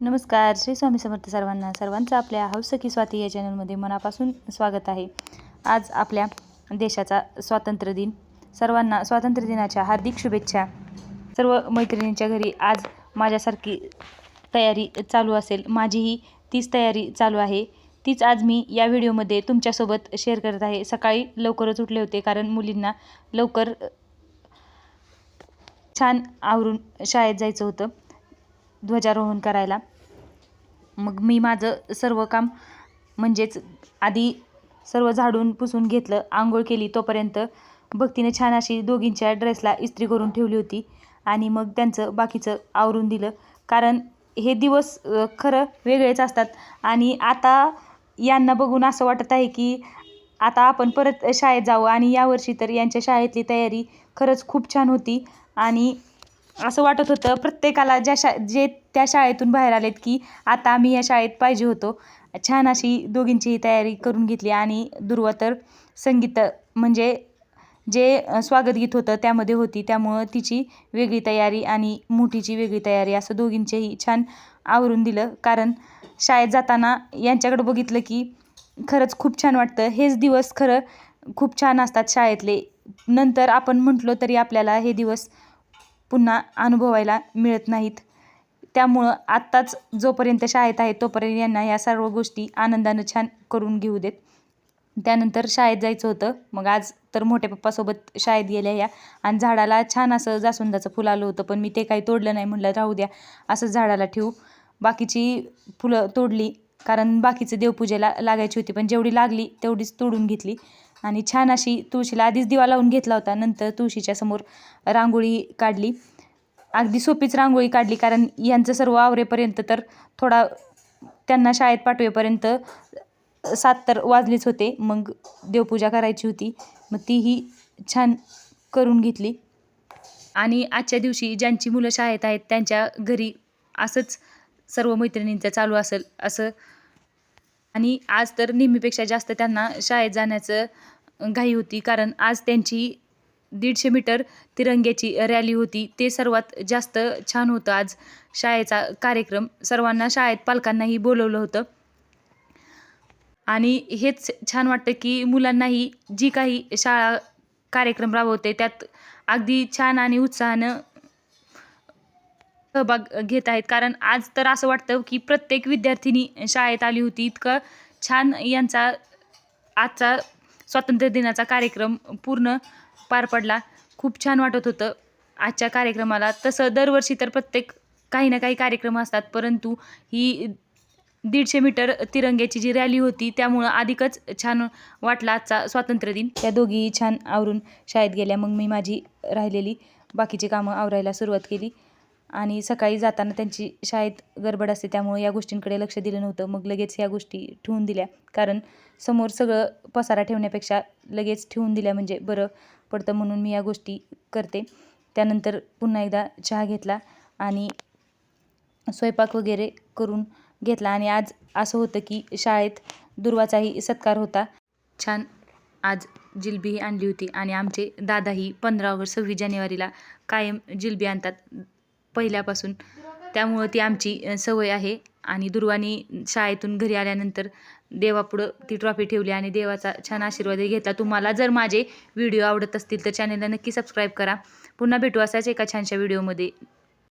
नमस्कार. श्री स्वामी समर्थ सर्वांना. सर्वांचं आपल्या हौस सखी स्वाती या चॅनलमध्ये मनापासून स्वागत आहे. आज आपल्या देशाचा स्वातंत्र्य दिन. सर्वांना स्वातंत्र्य दिनाच्या हार्दिक शुभेच्छा. सर्व मैत्रिणींच्या घरी आज माझ्यासारखी तयारी चालू असेल. माझीही तीच तयारी चालू आहे. तीच आज मी या व्हिडिओमध्ये तुमच्यासोबत शेअर करत आहे. सकाळी लवकरच उठले होते कारण मुलींना लवकर छान आवरून शाळेत जायचं होतं ध्वजारोहण करायला. मग मी माझं सर्व काम म्हणजेच आधी सर्व झाडून पुसून घेतलं, आंघोळ केली. तोपर्यंत भक्तीने छान अशी दोघींच्या ड्रेसला इस्त्री करून ठेवली होती आणि मग त्यांचं बाकीचं आवरून दिलं. कारण हे दिवस खरं वेगळेच असतात आणि आता यांना बघून असं वाटत आहे की आता आपण परत शाळेत जावं. आणि यावर्षी तर यांच्या शाळेतली तयारी खरंच खूप छान होती आणि असं वाटत होतं प्रत्येकाला जे त्या शाळेतून बाहेर आलेत की आता आम्ही या शाळेत पाहिजे होतो. छान अशी दोघींचीही तयारी करून घेतली आणि दुर्वा तर संगीत म्हणजे जे स्वागत गीत होतं त्यामध्ये होती, त्यामुळं तिची वेगळी तयारी आणि मोठीची वेगळी तयारी असं दोघींचेही छान आवरून दिलं. कारण शाळेत जाताना यांच्याकडे बघितलं की खरंच खूप छान वाटतं. हेच दिवस खरं खूप छान असतात शाळेतले. नंतर आपण म्हटलो तरी आपल्याला हे दिवस पुन्हा अनुभवायला मिळत नाहीत. त्यामुळं आत्ताच जोपर्यंत शाळेत आहे तोपर्यंत यांना या सर्व गोष्टी आनंदानं छान करून घेऊ देत. त्यानंतर शाळेत जायचं होतं. मग आज तर मोठ्या पप्पासोबत शाळेत गेल्या या आणि झाडाला छान असं जास्वंदाचं फुलं आलं होतं, पण मी ते काही तोडलं नाही. म्हटलं राहू द्या असंच झाडाला ठेवू. बाकीची फुलं तोडली कारण बाकीचं देवपूजेला लागायची होती, पण जेवढी लागली तेवढीच तोडून घेतली आणि छान अशी तुळशीला आधीच दिवा लावून घेतला होता. नंतर तुळशीच्या समोर रांगोळी काढली. अगदी सोपीच रांगोळी काढली कारण यांचं सर्व आवरेपर्यंत तर थोडा त्यांना शाळेत पाठवेपर्यंत 7 तर वाजलेच होते. मग देवपूजा करायची होती, मग तीही छान करून घेतली. आणि आजच्या दिवशी ज्यांची मुलं शाळेत आहेत त्यांच्या घरी असंच सर्व मैत्रिणींचं चालू असेल असं. आणि आज तर नेहमीपेक्षा जास्त त्यांना शाळेत जाण्याचं घाई होती कारण आज त्यांची 150 मीटर तिरंग्याची रॅली होती. ते सर्वात जास्त छान होतं आज शाळेचा कार्यक्रम. सर्वांना शाळेत पालकांनाही बोलवलं होतं आणि हेच छान वाटतं की मुलांनाही जी काही शाळा कार्यक्रम राबवते त्यात अगदी छान आणि उत्साहानं सहभाग घेत आहेत. कारण आज तर असं वाटतं की प्रत्येक विद्यार्थिनी शाळेत आली होती. इतकं छान यांचा आजचा स्वातंत्र्य दिनाचा कार्यक्रम पूर्ण पार पडला. खूप छान वाटत होतं आजच्या कार्यक्रमाला. तसं दरवर्षी तर प्रत्येक काही ना काही कार्यक्रम असतात, परंतु ही 150 मीटर तिरंग्याची जी रॅली होती त्यामुळं अधिकच छान वाटला आजचा स्वातंत्र्य दिन. त्या दोघी छान आवरून शाळेत गेल्या. मग मी माझी राहिलेली बाकीची कामं आवरायला सुरुवात केली आणि सकाळी जाताना त्यांची शाळेत गडबड असते त्यामुळे या गोष्टींकडे लक्ष दिलं नव्हतं. मग लगेच या गोष्टी ठेवून दिल्या कारण समोर सगळं पसारा ठेवण्यापेक्षा लगेच ठेवून दिल्या म्हणजे बरं पडतं, म्हणून मी या गोष्टी करते. त्यानंतर पुन्हा एकदा चहा घेतला आणि स्वयंपाक वगैरे करून घेतला. आणि आज असं होतं की शाळेत दुर्वाचाही सत्कार होता. छान आज जिलबीही आणली होती आणि आमचे दादाही 15 ऑगस्ट 26 जानेवारीला कायम जिलबी आणतात पहिल्यापासून, त्यामुळं ती आमची सवय आहे. आणि दुर्वानी शाळेतून घरी आल्यानंतर देवापुढं ती ट्रॉफी ठेवली आणि देवाचा छान आशीर्वादही घेतला. तुम्हाला जर माझे व्हिडिओ आवडत असतील तर चॅनलला नक्की सबस्क्राईब करा. पुन्हा भेटू असाच एका छानशा व्हिडिओमध्ये.